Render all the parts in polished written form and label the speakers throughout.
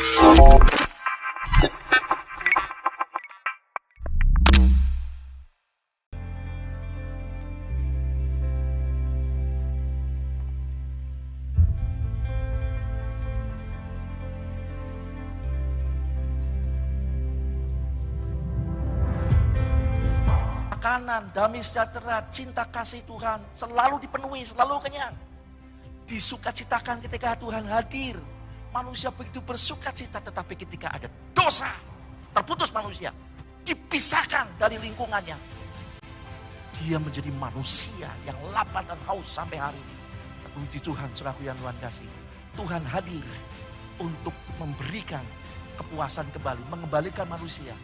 Speaker 1: Makanan, damai sejahtera, cinta kasih Tuhan selalu dipenuhi, selalu kenyang. Disukacitakan ketika Tuhan hadir. Manusia begitu bersukacita, tetapi ketika ada dosa, terputus manusia, dipisahkan dari lingkungannya. Dia menjadi manusia yang lapar dan haus sampai hari ini. Puji Tuhan, saudaraku yang Tuhan kasih. Tuhan hadir untuk memberikan kepuasan kembali, mengembalikan manusia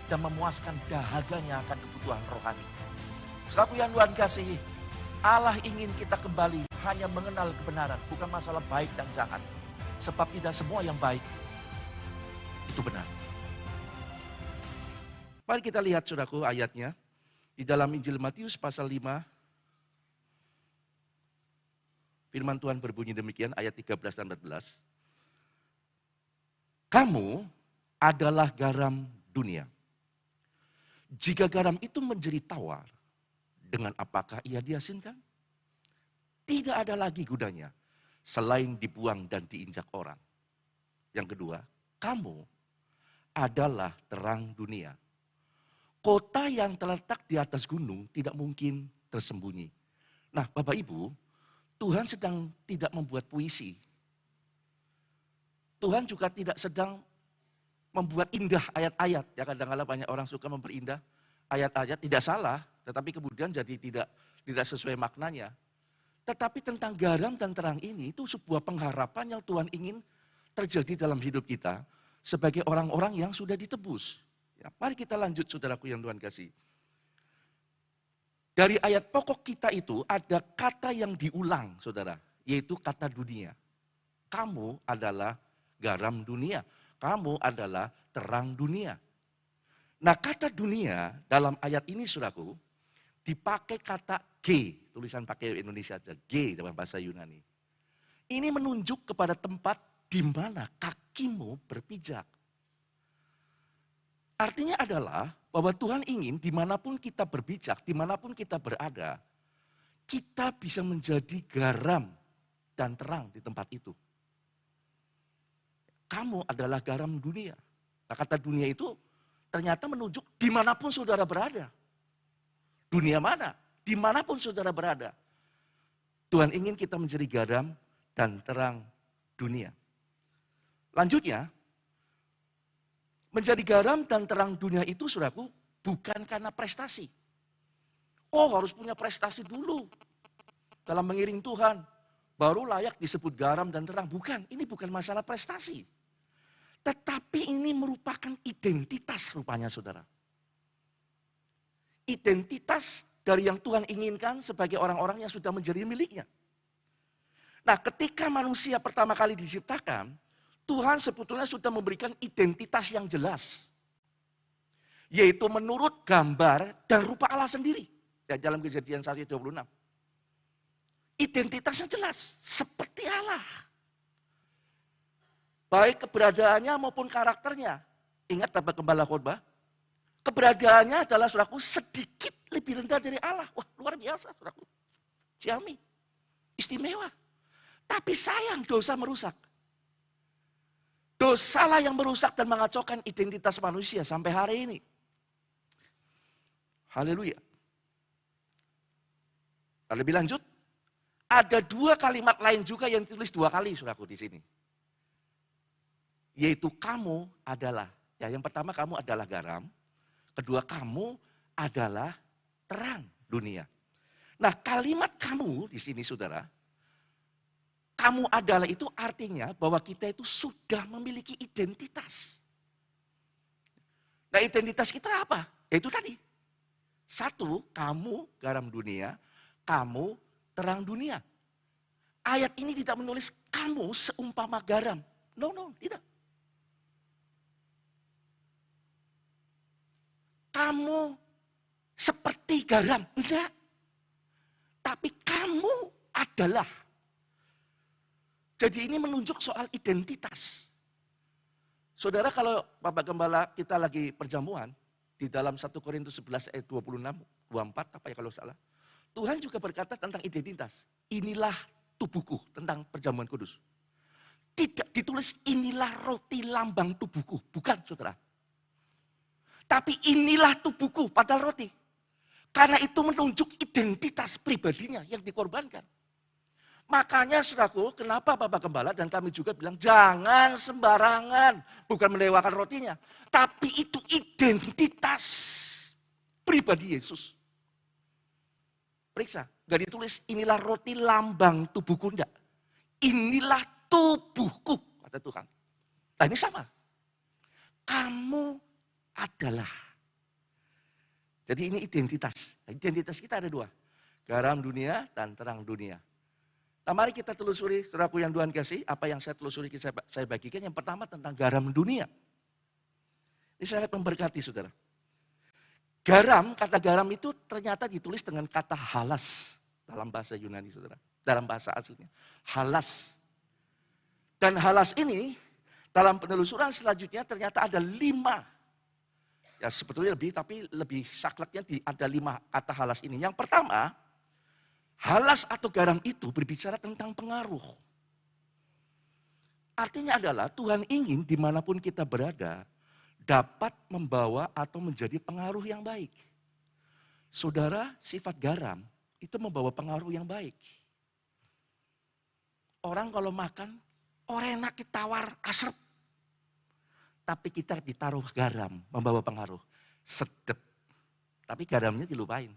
Speaker 1: dan memuaskan dahaganya akan kebutuhan rohani. Saudaraku yang Tuhan kasih, Allah ingin kita kembali hanya mengenal kebenaran, bukan masalah baik dan jahat. Sebab tidak semua yang baik itu benar. Mari kita lihat saudaraku ayatnya. Di dalam Injil Matius pasal 5, firman Tuhan berbunyi demikian, ayat 13 dan 14. Kamu adalah garam dunia. Jika garam itu menjadi tawar, dengan apakah ia diasinkan? Tidak ada lagi gunanya, selain dibuang dan diinjak orang. Yang kedua, kamu adalah terang dunia. Kota yang terletak di atas gunung tidak mungkin tersembunyi. Nah, Bapak Ibu, Tuhan sedang tidak membuat puisi. Tuhan juga tidak sedang membuat indah ayat-ayat. Ya kadang-kadang banyak orang suka memperindah ayat-ayat, tidak salah, tetapi kemudian jadi tidak sesuai maknanya. Tetapi tentang garam dan terang ini itu sebuah pengharapan yang Tuhan ingin terjadi dalam hidup kita sebagai orang-orang yang sudah ditebus. Ya, mari kita lanjut saudaraku yang Tuhan kasih. Dari ayat pokok kita itu ada kata yang diulang saudara, yaitu kata dunia. Kamu adalah garam dunia. Kamu adalah terang dunia. Nah, kata dunia dalam ayat ini saudaraku dipakai kata G, tulisan pakai Indonesia aja, G dalam bahasa Yunani. Ini menunjuk kepada tempat di mana kakimu berpijak. Artinya adalah bahwa Tuhan ingin dimanapun kita berpijak, dimanapun kita berada, kita bisa menjadi garam dan terang di tempat itu. Kamu adalah garam dunia. Nah, kata dunia itu ternyata menunjuk dimanapun saudara berada. Dunia mana? Dimanapun saudara berada. Tuhan ingin kita menjadi garam dan terang dunia. Lanjutnya, menjadi garam dan terang dunia itu saudaraku bukan karena prestasi. Oh, harus punya prestasi dulu dalam mengiring Tuhan. Baru layak disebut garam dan terang. Bukan, ini bukan masalah prestasi. Tetapi ini merupakan identitas rupanya saudara. Identitas dari yang Tuhan inginkan sebagai orang-orang yang sudah menjadi miliknya. Nah, ketika manusia pertama kali diciptakan, Tuhan sebetulnya sudah memberikan identitas yang jelas. Yaitu menurut gambar dan rupa Allah sendiri. Ya, dalam Kejadian 1:26. Identitasnya jelas, seperti Allah. Baik keberadaannya maupun karakternya. Ingat Bapak Gembala Khotbah? Keberadaannya adalah saudaraku sedikit lebih rendah dari Allah. Wah, luar biasa saudaraku. Ciami, istimewa. Tapi sayang dosa merusak. Dosalah yang merusak dan mengacaukan identitas manusia sampai hari ini. Haleluya. Lebih lanjut, ada dua kalimat lain juga yang ditulis dua kali saudaraku di sini. Yaitu kamu adalah, ya yang pertama kamu adalah garam, kedua kamu adalah terang dunia. Nah, kalimat kamu di sini saudara, kamu adalah itu artinya bahwa kita itu sudah memiliki identitas. Nah, identitas kita apa? Yaitu tadi. Satu, kamu garam dunia, kamu terang dunia. Ayat ini tidak menulis kamu seumpama garam. No, tidak. Kamu seperti garam, enggak. Tapi kamu adalah. Jadi ini menunjuk soal identitas. Saudara, kalau Bapak Gembala kita lagi perjamuan, di dalam 1 Korintus 11 ayat 26, 24 apa ya kalau salah. Tuhan juga berkata tentang identitas. Inilah tubuhku, tentang perjamuan kudus. Tidak ditulis inilah roti lambang tubuhku, bukan saudara. Tapi inilah tubuhku, padahal roti. Karena itu menunjuk identitas pribadinya yang dikorbankan. Makanya saudaraku, kenapa Bapak Gembala dan kami juga bilang jangan sembarangan, bukan melewatkan rotinya. Tapi itu identitas pribadi Yesus. Periksa, gak ditulis inilah roti lambang tubuhku, enggak. Inilah tubuhku, kata Tuhan. Nah ini sama. Kamu adalah. Jadi ini identitas. Identitas kita ada dua. Garam dunia dan terang dunia. Nah mari kita telusuri, saudaraku yang Tuhan kasih, apa yang saya telusuri, saya bagikan. Yang pertama tentang garam dunia. Ini sangat memberkati saudara. Garam, kata garam itu ternyata ditulis dengan kata halas dalam bahasa Yunani saudara. Dalam bahasa aslinya. Halas. Dan halas ini dalam penelusuran selanjutnya ternyata ada 5. Ya sebetulnya lebih, tapi lebih sakleknya ada 5 kata halas ini. Yang pertama, halas atau garam itu berbicara tentang pengaruh. Artinya adalah Tuhan ingin dimanapun kita berada, dapat membawa atau menjadi pengaruh yang baik. Saudara, sifat garam itu membawa pengaruh yang baik. Orang kalau makan, orang enak ditawar asap. Tapi kita ditaruh garam, membawa pengaruh. Sedep. Tapi garamnya dilupain.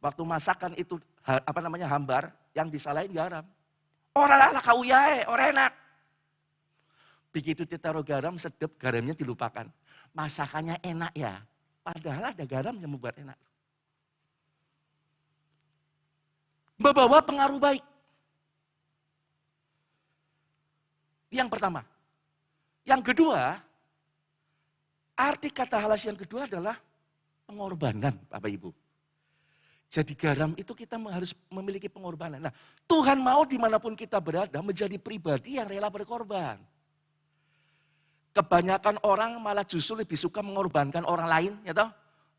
Speaker 1: Waktu masakan itu hambar, yang disalahin garam. Orang lah kau yae, orang enak. Begitu ditaruh garam, sedep, garamnya dilupakan. Masakannya enak ya, padahal ada garam yang membuat enak. Membawa pengaruh baik. Yang pertama. Yang kedua, arti kata halas yang kedua adalah pengorbanan, Bapak Ibu. Jadi garam itu kita harus memiliki pengorbanan. Nah, Tuhan mau dimanapun kita berada menjadi pribadi yang rela berkorban. Kebanyakan orang malah justru lebih suka mengorbankan orang lain, ya toh,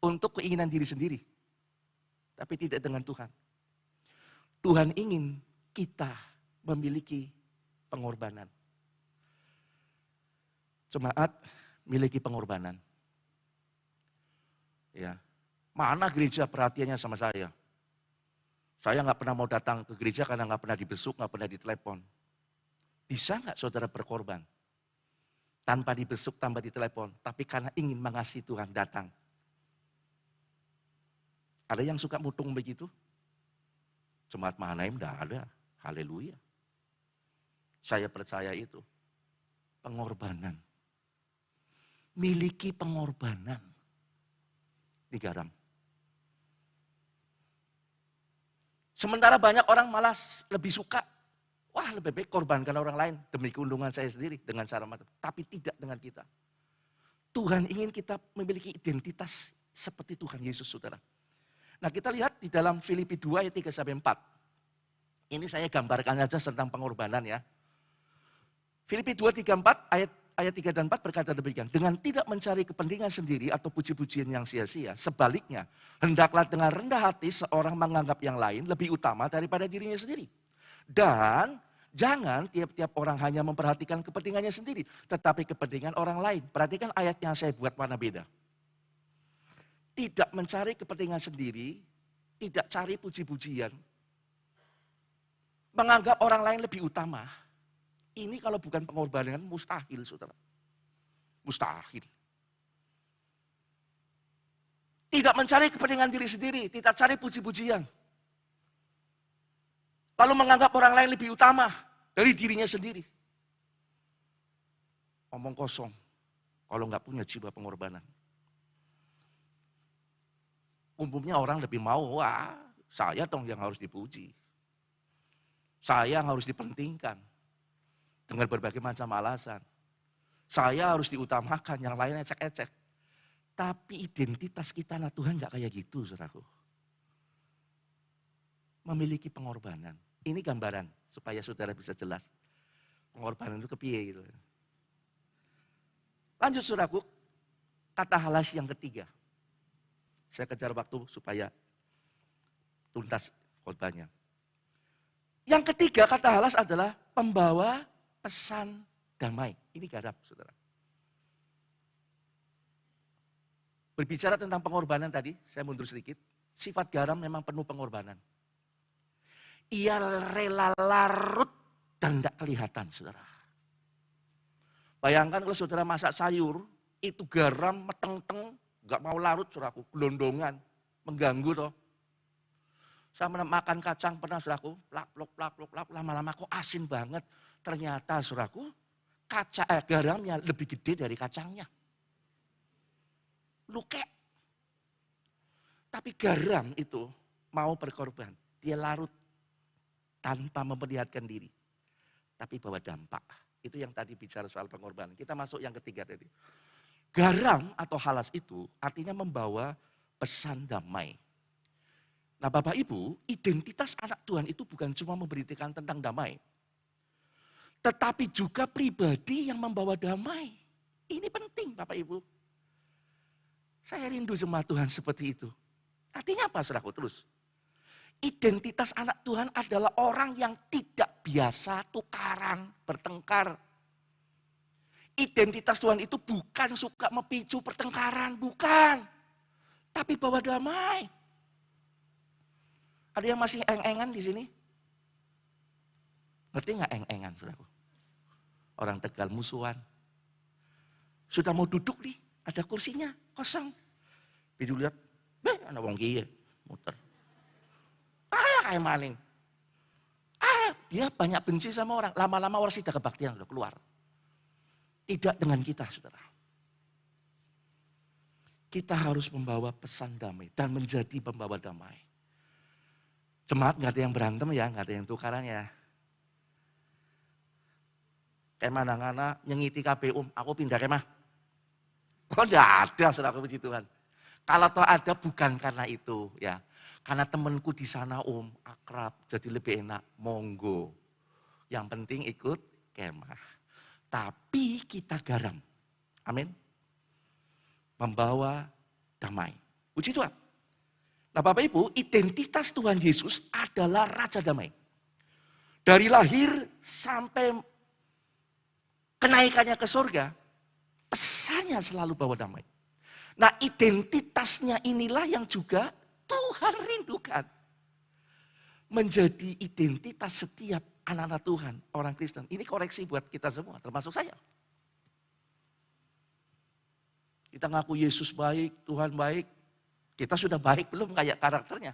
Speaker 1: untuk keinginan diri sendiri. Tapi tidak dengan Tuhan. Tuhan ingin kita memiliki pengorbanan. Jemaat miliki pengorbanan. Ya, mana gereja perhatiannya sama saya? Saya nggak pernah mau datang ke gereja karena nggak pernah dibesuk, nggak pernah ditelepon. Bisa nggak saudara berkorban? Tanpa dibesuk, tanpa ditelepon. Tapi karena ingin mengasihi Tuhan datang. Ada yang suka mutung begitu? Jemaat Mahanaim tidak ada. Haleluya. Saya percaya itu. Pengorbanan. Miliki pengorbanan. Di garam. Sementara banyak orang malah lebih suka. Wah lebih baik korbankan orang lain demi keuntungan saya sendiri dengan cara macam. Tapi tidak dengan kita. Tuhan ingin kita memiliki identitas seperti Tuhan Yesus saudara. Nah kita lihat di dalam Filipi 2 ayat 3-4. Ini saya gambarkan aja tentang pengorbanan ya. Filipi 2, 3, 4 ayat 3 dan 4 berkata demikian. Dengan tidak mencari kepentingan sendiri atau puji-pujian yang sia-sia. Sebaliknya hendaklah dengan rendah hati seorang menganggap yang lain lebih utama daripada dirinya sendiri. Dan jangan tiap-tiap orang hanya memperhatikan kepentingannya sendiri. Tetapi kepentingan orang lain. Perhatikan ayat yang saya buat warna beda. Tidak mencari kepentingan sendiri. Tidak cari puji-pujian. Menganggap orang lain lebih utama. Ini kalau bukan pengorbanan mustahil saudara. Mustahil. Tidak mencari kepentingan diri sendiri. Tidak cari puji-pujian. Lalu menganggap orang lain lebih utama dari dirinya sendiri. Omong kosong kalau nggak punya jiwa pengorbanan. Umumnya orang lebih mau, wah saya dong yang harus dipuji. Saya yang harus dipentingkan. Dengan berbagai macam alasan. Saya harus diutamakan, yang lainnya ecek-ecek. Tapi identitas kita nah Tuhan nggak kayak gitu saudaraku. Memiliki pengorbanan. Ini gambaran supaya saudara bisa jelas. Pengorbanan itu kepiye gitu. Lanjut saudaraku, kata halas yang ketiga. Saya kejar waktu supaya tuntas khotbahnya. Yang ketiga kata halas adalah pembawa pesan damai. Ini garam, saudara. Berbicara tentang pengorbanan tadi, saya mundur sedikit. Sifat garam memang penuh pengorbanan. Ia rela larut dan tidak kelihatan, saudara. Bayangkan kalau saudara masak sayur, itu garam meteng-teng, gak mau larut, saudaraku, gelondongan, mengganggu toh. Saya makan kacang pernah, saudaraku, plak, lama-lama kok asin banget. Ternyata, saudaraku, garamnya lebih gede dari kacangnya. Lukek. Tapi garam itu mau berkorban, dia larut tanpa memperlihatkan diri. Tapi bawa dampak. Itu yang tadi bicara soal pengorbanan. Kita masuk yang ketiga tadi. Garam atau halas itu artinya membawa pesan damai. Nah Bapak Ibu, identitas anak Tuhan itu bukan cuma memberitakan tentang damai. Tetapi juga pribadi yang membawa damai. Ini penting Bapak Ibu. Saya rindu jemaat Tuhan seperti itu. Artinya apa saudaraku terus? Identitas anak Tuhan adalah orang yang tidak biasa tukaran, bertengkar. Identitas Tuhan itu bukan suka memicu pertengkaran, bukan. Tapi bawa damai. Ada yang masih eng-engan di sini? Ngerti nggak eng-engan, saudaraku? Orang Tegal musuhan. Sudah mau duduk nih, ada kursinya kosong. Bidu lihat, ada wong kiye, muter. Kayak maling. Dia banyak benci sama orang. Lama-lama orang sudah kebaktian, sudah keluar. Tidak dengan kita, saudara. Kita harus membawa pesan damai dan menjadi pembawa damai. Jemaat nggak ada yang berantem ya, nggak ada yang tukaran ya. Kayak mana-mana nyengiti KPU, aku pindah kemah. Oh enggak ada, saudara, puji Tuhan. Kalau toh ada bukan karena itu ya. Karena temanku di sana akrab, jadi lebih enak, monggo. Yang penting ikut kemah. Tapi kita garam. Amin. Membawa damai. Puji Tuhan. Nah Bapak Ibu, identitas Tuhan Yesus adalah Raja Damai. Dari lahir sampai kenaikannya ke surga, pesannya selalu bawa damai. Nah identitasnya inilah yang juga Tuhan rindukan. Menjadi identitas setiap anak-anak Tuhan, orang Kristen. Ini koreksi buat kita semua, termasuk saya. Kita ngaku Yesus baik, Tuhan baik. Kita sudah baik belum kayak karakternya?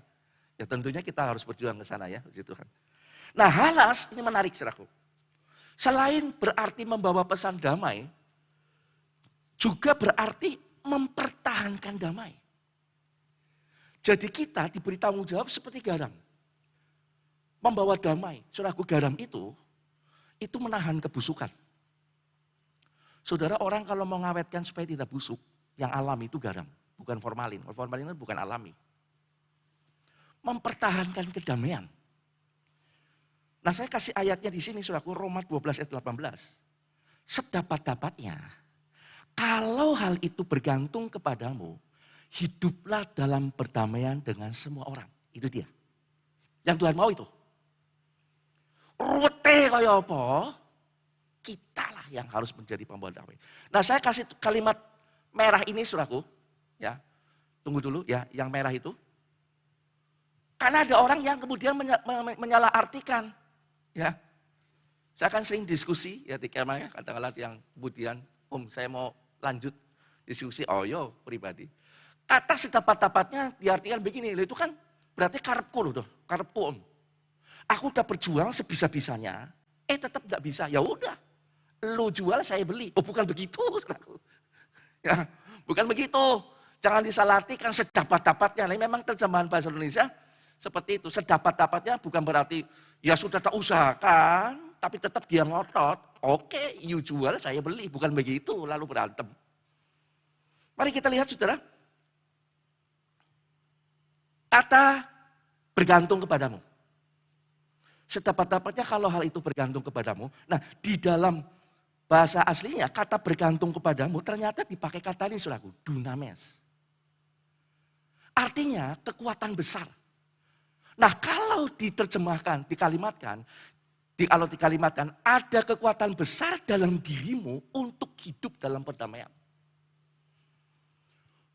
Speaker 1: Ya tentunya kita harus berjuang ke sana ya, puji Tuhan. Nah halas, ini menarik saudaraku. Selain berarti membawa pesan damai, juga berarti mempertahankan damai. Jadi kita diberi tanggung jawab seperti garam. Membawa damai. Saudaraku, garam itu menahan kebusukan. Saudara, orang kalau mau ngawetkan supaya tidak busuk, yang alami itu garam, bukan formalin. Formalin itu bukan alami. Mempertahankan kedamaian. Nah saya kasih ayatnya di sini, saudaraku, Roma 12 ayat 18. Sedapat-dapatnya, kalau hal itu bergantung kepadamu, hiduplah dalam perdamaian dengan semua orang. Itu dia. Yang Tuhan mau itu. Rute kaya apa? Kitalah yang harus menjadi pembawa damai. Nah saya kasih kalimat merah ini saudaraku. Ya, tunggu dulu ya, yang merah itu. Karena ada orang yang kemudian menyalahartikan. Ya, saya akan sering diskusi ya di kemah, katakanlah yang kemudian saya mau lanjut diskusi pribadi. Kata sedapat-dapatnya diartikan begini, itu kan berarti karepku loh tuh, karepku Aku udah berjuang sebisa-bisanya, tetap nggak bisa. Ya udah, lu jual saya beli. Oh bukan begitu, ya bukan begitu. Jangan disalahartikan sedapat-dapatnya. Ini memang terjemahan bahasa Indonesia seperti itu. Sedapat-dapatnya bukan berarti ya sudah tak usahakan, tapi tetap dia ngotot. Oke, you jual saya beli. Bukan begitu, lalu berantem. Mari kita lihat saudara. Kata bergantung kepadamu. Sedapat-dapatnya kalau hal itu bergantung kepadamu. Nah di dalam Bahasa aslinya kata bergantung kepadamu ternyata dipakai kata ini saudaraku, dunamis. Artinya kekuatan besar. Nah kalau diterjemahkan, kalau dikalimatkan ada kekuatan besar dalam dirimu untuk hidup dalam perdamaian.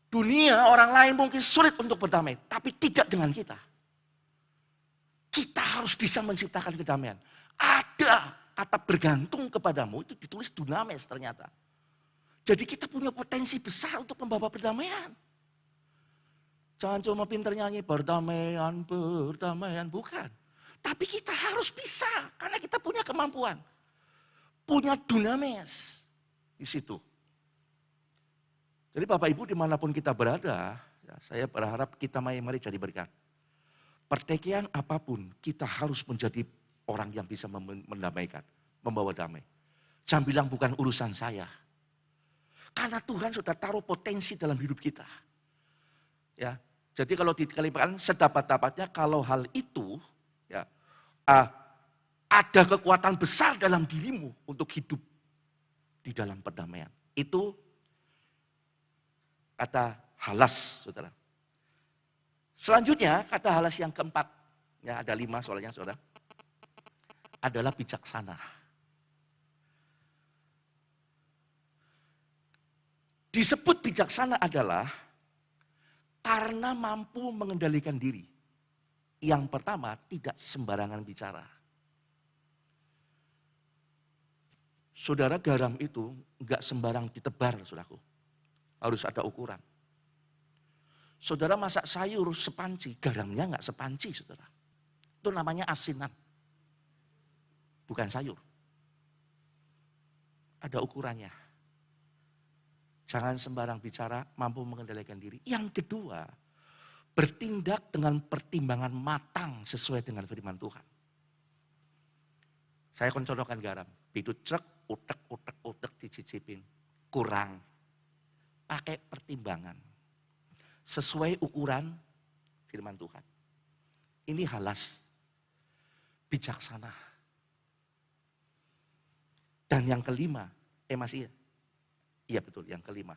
Speaker 1: Dunia orang lain mungkin sulit untuk berdamai, tapi tidak dengan kita. Kita harus bisa menciptakan kedamaian. Ada kata bergantung kepadamu itu ditulis dunamis ternyata. Jadi kita punya potensi besar untuk membawa perdamaian. Jangan cuma pinter nyanyi berdamaian, berdamaian, bukan. Tapi kita harus bisa karena kita punya kemampuan. Punya dunamis di situ. Jadi Bapak Ibu dimanapun kita berada, ya, saya berharap kita mari jadi berkat. Pertikaian apapun kita harus menjadi orang yang bisa mendamaikan, membawa damai. Jangan bilang bukan urusan saya. Karena Tuhan sudah taruh potensi dalam hidup kita. Ya, jadi kalau dikalimatkan sedapat-dapatnya kalau hal itu ya, ada kekuatan besar dalam dirimu untuk hidup di dalam perdamaian. Itu kata halas, saudara. Selanjutnya kata halas yang keempat, ya ada 5 soalnya saudara, adalah bijaksana. Disebut bijaksana adalah karena mampu mengendalikan diri. Yang pertama, tidak sembarangan bicara. Saudara, garam itu enggak sembarang ditebar, saudaraku. Harus ada ukuran. Saudara masak sayur sepanci, garamnya enggak sepanci, saudara. Itu namanya asinan. Bukan sayur. Ada ukurannya. Jangan sembarang bicara, mampu mengendalikan diri. Yang kedua, bertindak dengan pertimbangan matang sesuai dengan firman Tuhan. Saya akan contohkan garam. Itu truk, utek dicicipin. Kurang. Pakai pertimbangan. Sesuai ukuran firman Tuhan. Ini halas. Bijaksana. Dan yang kelima, masih ya? Iya betul, yang kelima.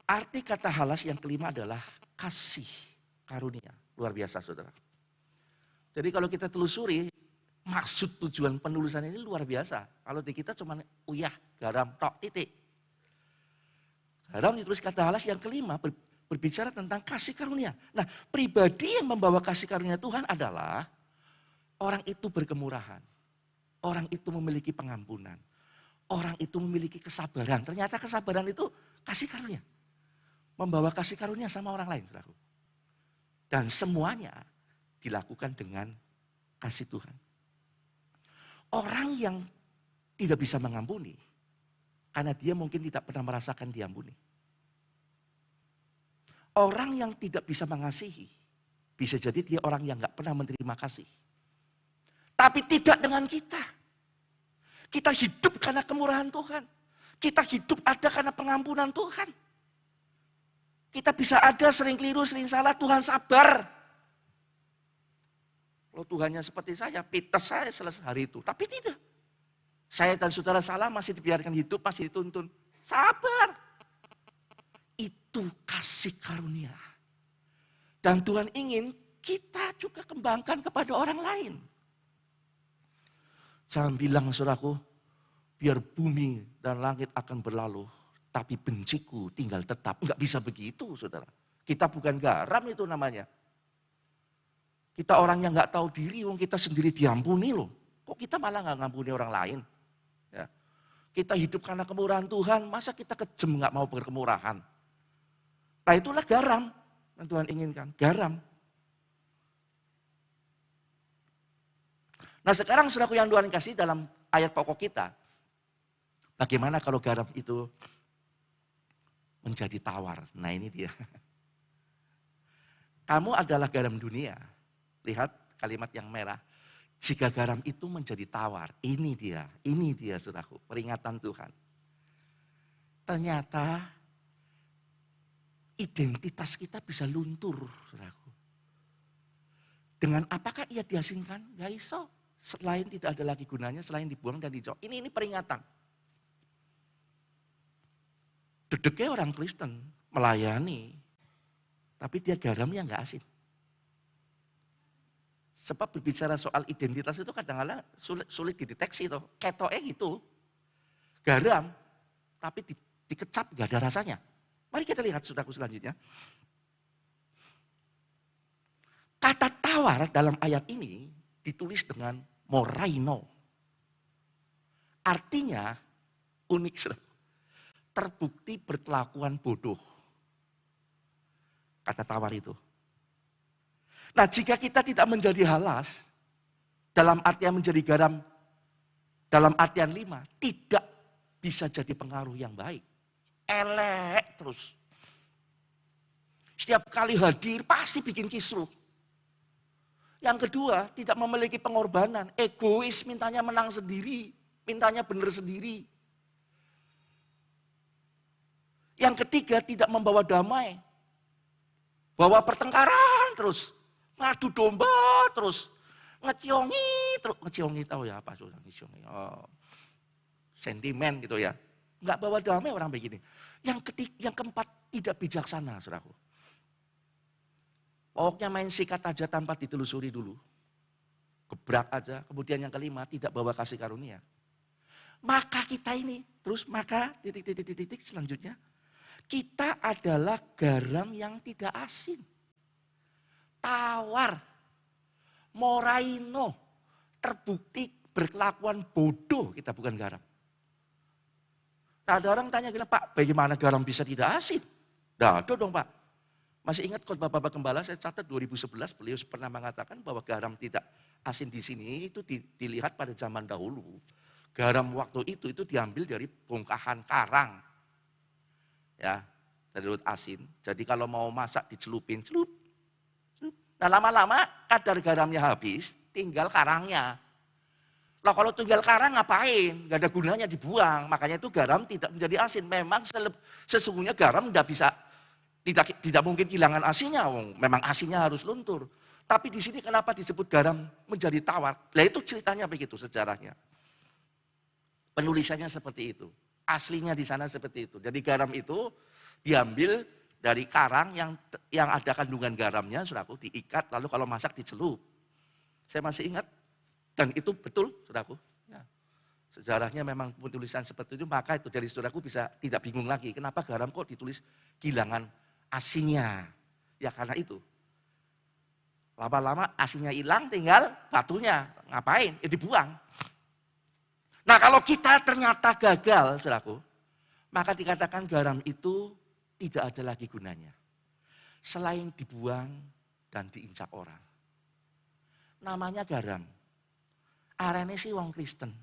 Speaker 1: Arti kata halas yang kelima adalah kasih karunia. Luar biasa saudara. Jadi kalau kita telusuri, maksud tujuan penulisan ini luar biasa. Kalau di kita cuma uyah, garam, tok, titik. Garam ditulis kata halas yang kelima berbicara tentang kasih karunia. Nah pribadi yang membawa kasih karunia Tuhan adalah orang itu berkemurahan. Orang itu memiliki pengampunan. Orang itu memiliki kesabaran. Ternyata kesabaran itu kasih karunia. Membawa kasih karunia sama orang lain. Saudaraku. Dan semuanya dilakukan dengan kasih Tuhan. Orang yang tidak bisa mengampuni. Karena dia mungkin tidak pernah merasakan diampuni. Orang yang tidak bisa mengasihi. Bisa jadi dia orang yang gak pernah menerima kasih. Tapi tidak dengan kita. Kita hidup karena kemurahan Tuhan. Kita hidup ada karena pengampunan Tuhan. Kita bisa ada sering keliru, sering salah, Tuhan sabar. Kalau Tuhannya seperti saya, pites saya selesai hari itu. Tapi tidak. Saya dan saudara salah masih dibiarkan hidup, masih dituntun. Sabar. Itu kasih karunia. Dan Tuhan ingin kita juga kembangkan kepada orang lain. Jangan bilang saudaraku, biar bumi dan langit akan berlalu, tapi benciku tinggal tetap. Enggak bisa begitu saudara. Kita bukan garam itu namanya. Kita orang yang enggak tahu diri, kita sendiri diampuni loh. Kok kita malah enggak ngampuni orang lain? Ya. Kita hidup karena kemurahan Tuhan, masa kita kejem enggak mau berkemurahan? Nah itulah garam yang Tuhan inginkan, garam. Nah sekarang saudaraku yang Tuhan kasih dalam ayat pokok kita, bagaimana kalau garam itu menjadi tawar? Nah ini dia. Kamu adalah garam dunia. Lihat kalimat yang merah. Jika garam itu menjadi tawar, ini dia saudaraku, peringatan Tuhan. Ternyata identitas kita bisa luntur, saudaraku. Dengan apakah ia diasingkan? Gak iso. selain tidak ada lagi gunanya, selain dibuang dan dicok. Ini peringatan. Dedeknya orang Kristen, melayani, tapi dia garamnya nggak asin. Sebab berbicara soal identitas itu kadang-kadang sulit dideteksi. Ketoknya gitu, garam, tapi dikecap nggak ada rasanya. Mari kita lihat saudaraku selanjutnya. Kata tawar dalam ayat ini ditulis dengan moraino. Artinya unik, terbukti berkelakuan bodoh. Kata tawar itu. Nah, jika kita tidak menjadi halas, dalam artian menjadi garam, dalam artian 5, tidak bisa jadi pengaruh yang baik. Elek terus. Setiap kali hadir pasti bikin kisruh. Yang kedua, tidak memiliki pengorbanan. Egois, mintanya menang sendiri. Mintanya benar sendiri. Yang ketiga, tidak membawa damai. Bawa pertengkaran terus. Ngadu domba terus. Ngeciongi terus. Ngeciongi tahu ya apa? Ngeciongi. Oh, sentimen gitu ya. Enggak bawa damai orang begini. Yang keempat, tidak bijaksana, saudaraku. Pokoknya main sikat aja tanpa ditelusuri dulu. Gebrak aja. Kemudian yang kelima, tidak bawa kasih karunia. Maka kita ini, terus maka titik selanjutnya. Kita adalah garam yang tidak asin. Tawar. Moraino. Terbukti berkelakuan bodoh, kita bukan garam. Nah, ada orang tanya, Pak, bagaimana garam bisa tidak asin? Nah, ada dong, Pak. Masih ingat khotbah Bapak Gembala, saya catat 2011, beliau pernah mengatakan bahwa garam tidak asin di sini itu dilihat pada zaman dahulu. Garam waktu itu diambil dari bongkahan karang. Ya, dari laut asin. Jadi kalau mau masak dicelupin, celup. Nah, lama-lama kadar garamnya habis, tinggal karangnya. Nah, kalau tinggal karang ngapain? Gak ada gunanya, dibuang. Makanya itu garam tidak menjadi asin. Memang sesungguhnya garam tidak mungkin kehilangan asinnya, memang asinnya harus luntur. Tapi di sini kenapa disebut garam menjadi tawar? Nah, itu ceritanya begitu sejarahnya. Penulisannya seperti itu. Aslinya di sana seperti itu. Jadi garam itu diambil dari karang yang ada kandungan garamnya, saudaraku, diikat, lalu kalau masak dicelup. Saya masih ingat, dan itu betul, saudaraku. Ya. Sejarahnya memang penulisan seperti itu, maka itu dari saudaraku bisa tidak bingung lagi. Kenapa garam kok ditulis kehilangan asinnya? Ya karena itu. Lama-lama asinnya hilang, tinggal batunya. Ngapain? Ya dibuang. Nah, kalau kita ternyata gagal, saudaraku, maka dikatakan garam itu tidak ada lagi gunanya. Selain dibuang dan diinjak orang. Namanya garam. Arane sih wong Kristen.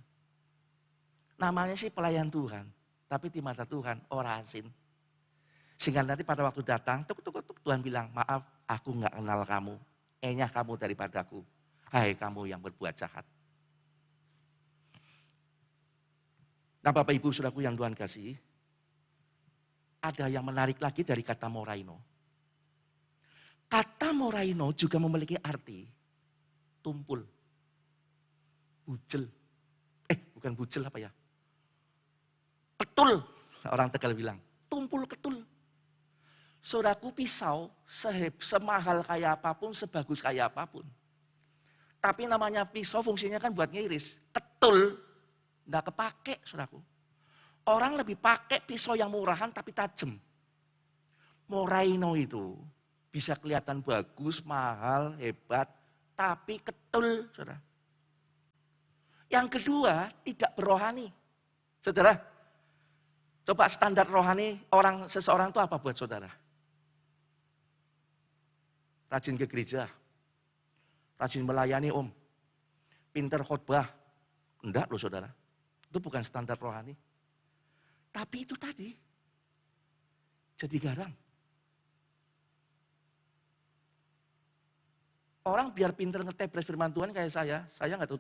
Speaker 1: Namanya sih pelayan Tuhan. Tapi di mata Tuhan orang asin. Sehingga nanti pada waktu datang, Tuhan bilang, maaf aku gak kenal kamu. Enyah kamu daripadaku. Hai kamu yang berbuat jahat. Nah, Bapak Ibu Saudaraku yang Tuhan kasih, ada yang menarik lagi dari kata moraino. Kata moraino juga memiliki arti tumpul, bujel. Bukan bujel apa ya? Ketul, orang Tegal bilang. Tumpul ketul. Saudaraku, pisau semahal kayak apapun, sebagus kayak apapun. Tapi namanya pisau fungsinya kan buat ngiris. Ketul. Nggak kepake, saudaraku. Orang lebih pakai pisau yang murahan tapi tajam. Moraino itu bisa kelihatan bagus, mahal, hebat, tapi ketul, saudara. Yang kedua, tidak berrohani. Saudara, coba standar rohani seseorang itu apa buat saudara? Rajin ke gereja, rajin melayani pinter khotbah. Enggak loh saudara. Itu bukan standar rohani. Tapi itu tadi, jadi garam. Orang biar pinter ngetebres firman Tuhan kayak saya nggak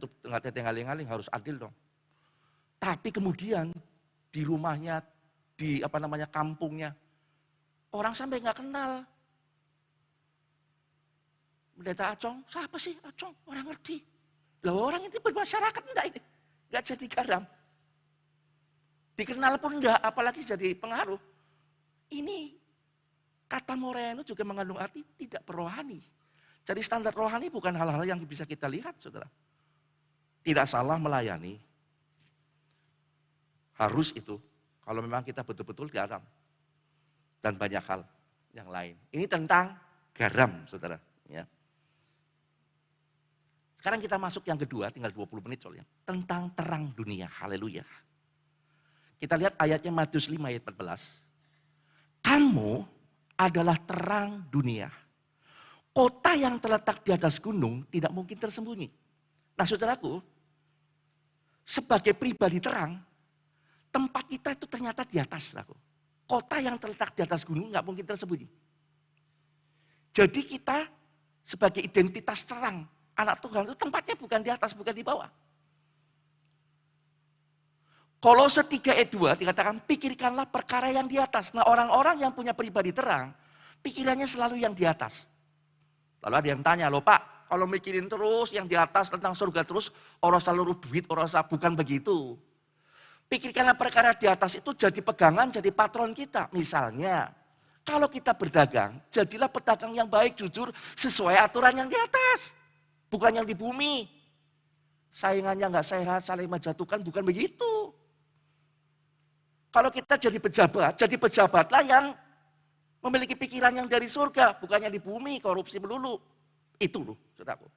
Speaker 1: teteh-ngaling-ngaling, harus adil dong. Tapi kemudian di rumahnya, di kampungnya, orang sampai nggak kenal. Pendeta Acong, siapa sih Acong? Orang ngerti. Lah orang itu bermasyarakat enggak ini? Enggak jadi garam. Dikenal pun enggak, apalagi jadi pengaruh. Ini kata moreno juga mengandung arti tidak berrohani. Jadi standar rohani bukan hal-hal yang bisa kita lihat, saudara. Tidak salah melayani. Harus itu. Kalau memang kita betul-betul garam. Dan banyak hal yang lain. Ini tentang garam, saudara. Ya. Sekarang kita masuk yang kedua, tinggal 20 menit soalnya. Tentang terang dunia, haleluya. Kita lihat ayatnya Matius 5 ayat 14. Kamu adalah terang dunia. Kota yang terletak di atas gunung tidak mungkin tersembunyi. Nah saudaraku, sebagai pribadi terang, tempat kita itu ternyata di atas. Kota yang terletak di atas gunung nggak mungkin tersembunyi. Jadi kita sebagai identitas terang, anak Tuhan itu tempatnya bukan di atas, bukan di bawah. Kolose 3 ayat 2 dikatakan pikirkanlah perkara yang di atas. Nah orang-orang yang punya pribadi terang, pikirannya selalu yang di atas. Lalu ada yang tanya, loh Pak, kalau mikirin terus yang di atas tentang surga terus, orang seluruh duit, orang bukan begitu. Pikirkanlah perkara di atas itu jadi pegangan, jadi patron kita. Misalnya, kalau kita berdagang, jadilah pedagang yang baik, jujur, sesuai aturan yang di atas. Bukan yang di bumi. Saingannya nggak sehat, saling menjatuhkan, bukan begitu. Kalau kita jadi pejabatlah yang memiliki pikiran yang dari surga, bukannya di bumi, korupsi melulu. Itu loh, saudaraku.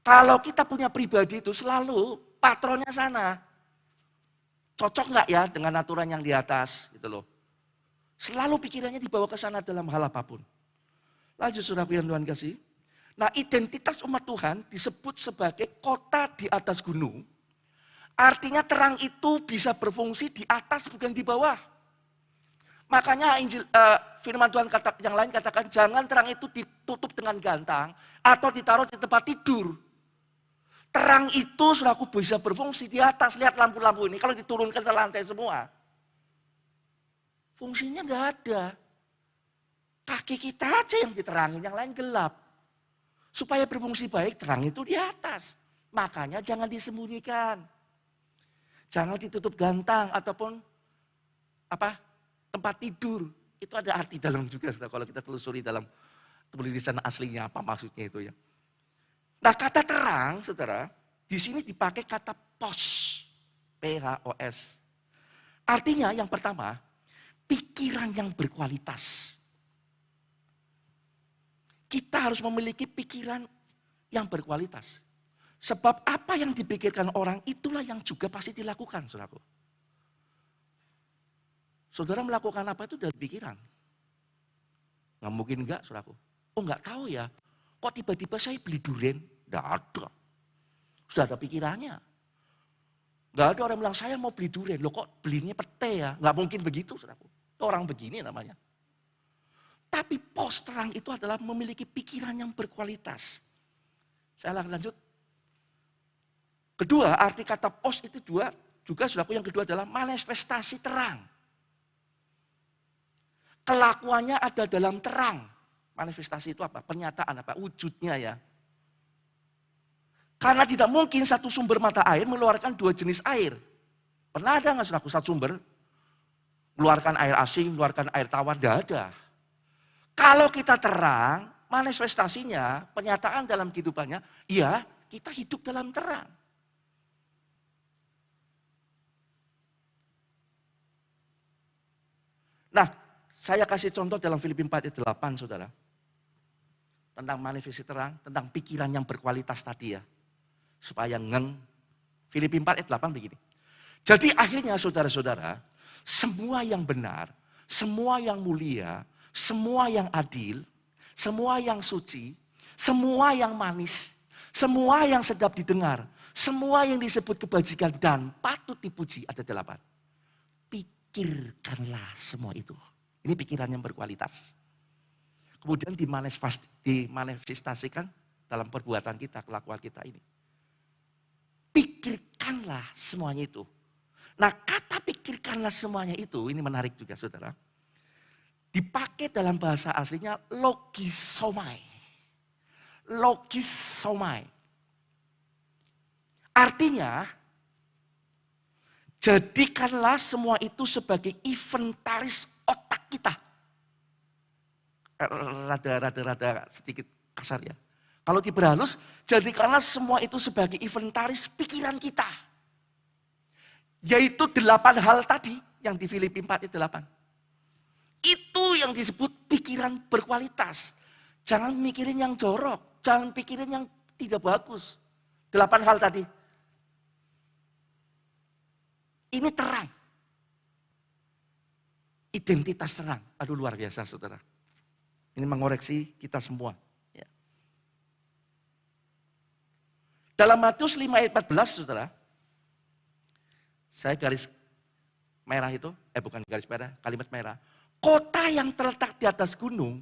Speaker 1: Kalau kita punya pribadi itu selalu patronnya sana. Cocok nggak ya dengan aturan yang di atas, gitu loh. Selalu pikirannya dibawa ke sana dalam hal apapun. Lanjut saudaraku yang Tuhan kasih. Nah identitas umat Tuhan disebut sebagai kota di atas gunung. Artinya terang itu bisa berfungsi di atas bukan di bawah. Makanya firman Tuhan yang lain katakan jangan terang itu ditutup dengan gantang atau ditaruh di tempat tidur. Terang itu saudaraku bisa berfungsi di atas. Lihat lampu-lampu ini kalau diturunkan ke lantai semua. Fungsinya enggak ada. Kaki kita aja yang diterangin, yang lain gelap. Supaya berfungsi baik terang itu di atas. Makanya jangan disembunyikan. Jangan ditutup gantang ataupun tempat tidur. Itu ada arti dalam juga saudara, kalau kita telusuri dalam tulisan aslinya apa maksudnya itu ya. Nah kata terang saudara, di sini dipakai kata pos. P-H-O-S. Artinya yang pertama, pikiran yang berkualitas. Kita harus memiliki pikiran yang berkualitas. Sebab apa yang dipikirkan orang itulah yang juga pasti dilakukan, saudaraku. Saudara melakukan apa itu dari pikiran. Nggak mungkin enggak, saudaraku. Oh enggak tahu ya, kok tiba-tiba saya beli durian? Enggak ada. Sudah ada pikirannya. Enggak ada orang bilang saya mau beli durian. Loh kok belinya pete ya? Enggak mungkin begitu, saudaraku. Itu orang begini namanya. Tapi pos terang itu adalah memiliki pikiran yang berkualitas. Saya lanjut. Kedua, arti kata pos itu juga saudaraku yang kedua adalah manifestasi terang. Kelakuannya ada dalam terang. Manifestasi itu apa? Pernyataan apa? Wujudnya ya. Karena tidak mungkin satu sumber mata air mengeluarkan dua jenis air. Pernah ada nggak saudaraku satu sumber? Mengeluarkan air asin, mengeluarkan air tawar, tidak ada. Kalau kita terang, manifestasinya, pernyataan dalam kehidupannya, ya kita hidup dalam terang. Nah, saya kasih contoh dalam Filipi 4 ayat 8, saudara. Tentang manifestasi terang, tentang pikiran yang berkualitas tadi ya. Supaya Filipi 4 ayat 8 begini. Jadi akhirnya saudara-saudara, semua yang benar, semua yang mulia, semua yang adil, semua yang suci, semua yang manis, semua yang sedap didengar, semua yang disebut kebajikan dan patut dipuji, ada 8. Pikirkanlah semua itu. Ini pikiran yang berkualitas. Kemudian dimanifestasikan dalam perbuatan kita, kelakuan kita ini. Pikirkanlah semuanya itu. Nah kata pikirkanlah semuanya itu, ini menarik juga saudara. Dipakai dalam bahasa aslinya logisomai. Logisomai. Artinya, jadikanlah semua itu sebagai inventaris otak kita. Rada sedikit kasar ya. Kalau diperhalus, jadikanlah semua itu sebagai inventaris pikiran kita. Yaitu 8 hal tadi yang di Filipi 4 itu 8. Itu yang disebut pikiran berkualitas. Jangan mikirin yang jorok, jangan pikirin yang tidak bagus. 8 hal tadi. Ini terang. Identitas terang. Aduh luar biasa saudara. Ini mengoreksi kita semua. Ya. Dalam Matius 5 ayat 14 saudara. Saya garis merah itu, bukan garis merah, kalimat merah. Kota yang terletak di atas gunung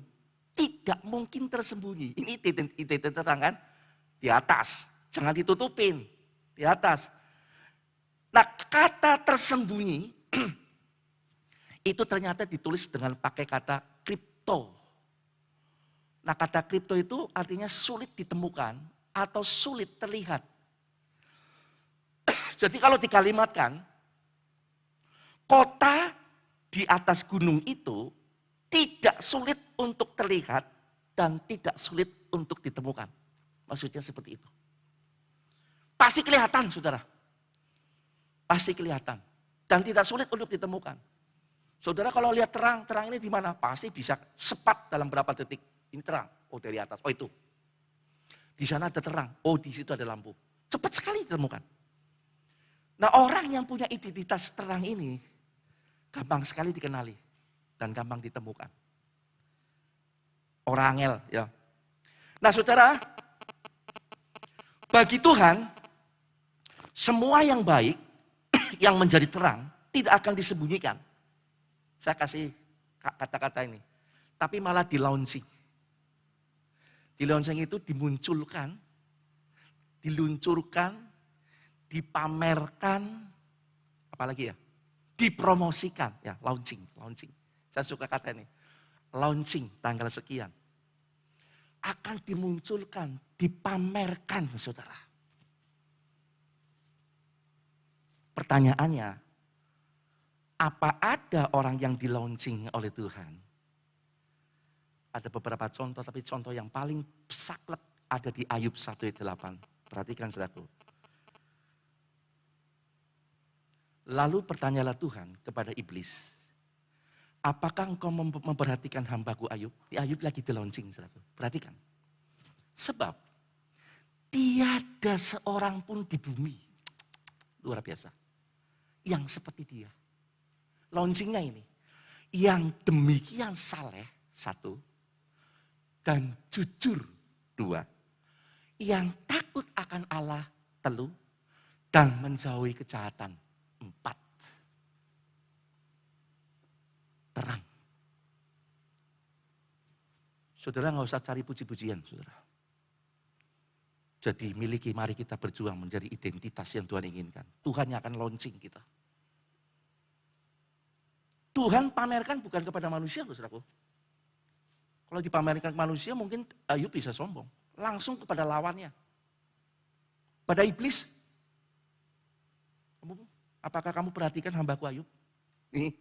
Speaker 1: tidak mungkin tersembunyi. Ini identitas terang kan? Di atas. Jangan ditutupin. Di atas. Nah, kata tersembunyi itu ternyata ditulis dengan pakai kata kripto. Nah, kata kripto itu artinya sulit ditemukan atau sulit terlihat. Jadi kalau dikalimatkan, kota di atas gunung itu tidak sulit untuk terlihat dan tidak sulit untuk ditemukan. Maksudnya seperti itu. Pasti kelihatan, saudara. Pasti kelihatan. Dan tidak sulit untuk ditemukan. Saudara kalau lihat terang, terang ini di mana? Pasti bisa sepat dalam berapa detik. Ini terang. Oh dari atas. Oh itu. Di sana ada terang. Oh di situ ada lampu. Cepat sekali ditemukan. Nah orang yang punya identitas terang ini, gampang sekali dikenali. Dan gampang ditemukan. Orang angel ya. Nah saudara, bagi Tuhan, semua yang baik, yang menjadi terang, tidak akan disembunyikan. Saya kasih kata-kata ini. Tapi malah di-launching. Di-launching itu dimunculkan, diluncurkan, dipamerkan, apalagi ya? Dipromosikan. Ya, launching. Saya suka kata ini. Launching tanggal sekian. Akan dimunculkan, dipamerkan, saudara. Pertanyaannya, apa ada orang yang di-launching oleh Tuhan? Ada beberapa contoh, tapi contoh yang paling saklek ada di Ayub 1 ayat 8. Perhatikan saudaraku. Lalu bertanyalah Tuhan kepada iblis, apakah engkau memperhatikan hambaku Ayub? Di Ayub lagi di-launching saudaraku. Perhatikan. Sebab tiada seorang pun di bumi, luar biasa, yang seperti dia. Launchingnya ini. Yang demikian saleh, 1. Dan jujur, 2. Yang takut akan Allah, 3. Dan menjauhi kejahatan, 4. Terang. Saudara nggak usah cari puji-pujian, saudara. Jadi mari kita berjuang menjadi identitas yang Tuhan inginkan. Tuhan yang akan launching kita. Tuhan pamerkan bukan kepada manusia, saudaraku. Kalau dipamerkan ke manusia mungkin Ayub bisa sombong. Langsung kepada lawannya. Pada iblis. Apakah kamu perhatikan hambaku Ayub? Nih.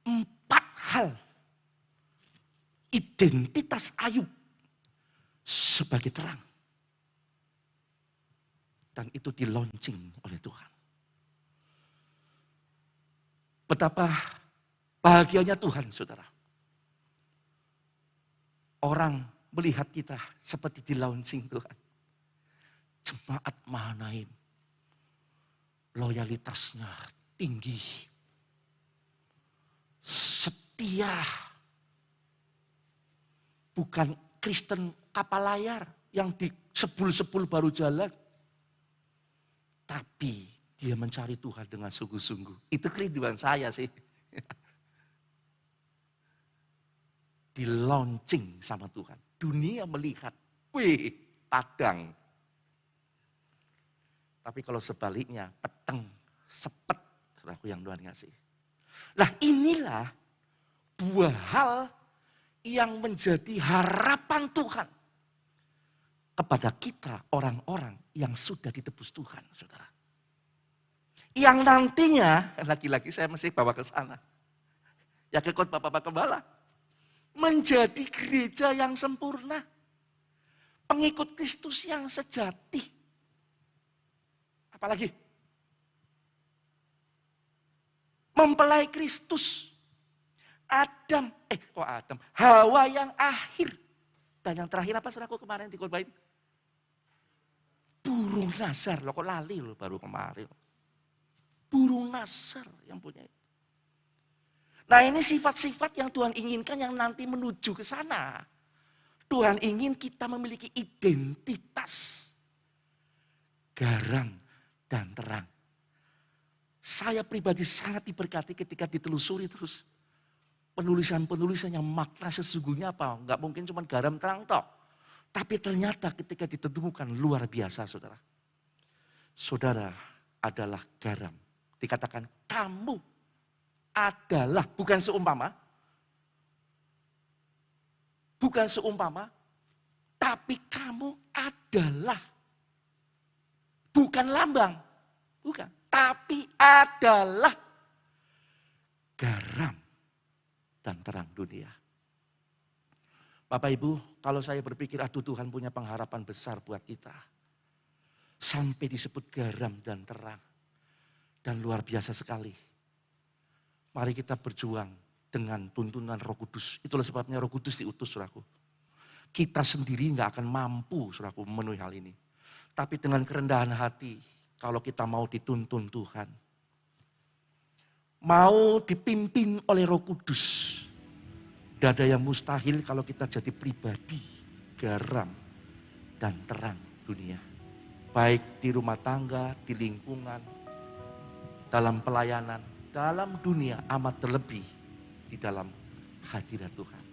Speaker 1: 4 hal. Identitas Ayub. Sebagai terang. Dan itu di-launching oleh Tuhan. Betapa bahagianya Tuhan, saudara. Orang melihat kita seperti di-launching Tuhan. Jemaat Mahanaim. Loyalitasnya tinggi. Setia. Bukan Kristen kapal layar yang di sebul-sebul baru jalan. Tapi dia mencari Tuhan dengan sungguh-sungguh. Itu kerinduan saya sih. Di-launching sama Tuhan. Dunia melihat, wih, padang. Tapi kalau sebaliknya, peteng, sepet, saudaraku yang Tuhan kasih. Nah inilah 2 hal yang menjadi harapan Tuhan kepada kita orang-orang yang sudah ditebus Tuhan, saudara. Yang nantinya, lagi-lagi saya mesti bawa ke sana. Ya ke khotbah Bapak Gembala. Menjadi gereja yang sempurna. Pengikut Kristus yang sejati. Apalagi? Mempelai Kristus. Hawa yang akhir. Dan yang terakhir apa saudaraku kemarin dikhotbahin? Burung Nazar. Loh kok lali loh baru kemarin. Burung Nazar yang punya itu. Nah ini sifat-sifat yang Tuhan inginkan yang nanti menuju ke sana. Tuhan ingin kita memiliki identitas. Garam dan terang. Saya pribadi sangat diberkati ketika ditelusuri terus. Penulisan-penulisan yang makna sesungguhnya apa? Enggak mungkin cuma garam terang toh. Tapi ternyata ketika ditemukan luar biasa saudara. Saudara adalah garam. Dikatakan kamu adalah, bukan seumpama, tapi kamu adalah, bukan lambang, bukan, tapi adalah garam dan terang dunia. Bapak Ibu, kalau saya berpikir, aduh Tuhan punya pengharapan besar buat kita. Sampai disebut garam dan terang. Dan luar biasa sekali. Mari kita berjuang dengan tuntunan Roh Kudus. Itulah sebabnya Roh Kudus diutus, saudaraku. Kita sendiri nggak akan mampu, saudaraku, memenuhi hal ini. Tapi dengan kerendahan hati, kalau kita mau dituntun Tuhan, mau dipimpin oleh Roh Kudus, tidak ada yang mustahil kalau kita jadi pribadi, garam dan terang dunia. Baik di rumah tangga, di lingkungan, dalam pelayanan, dalam dunia, amat terlebih di dalam hadirat Tuhan.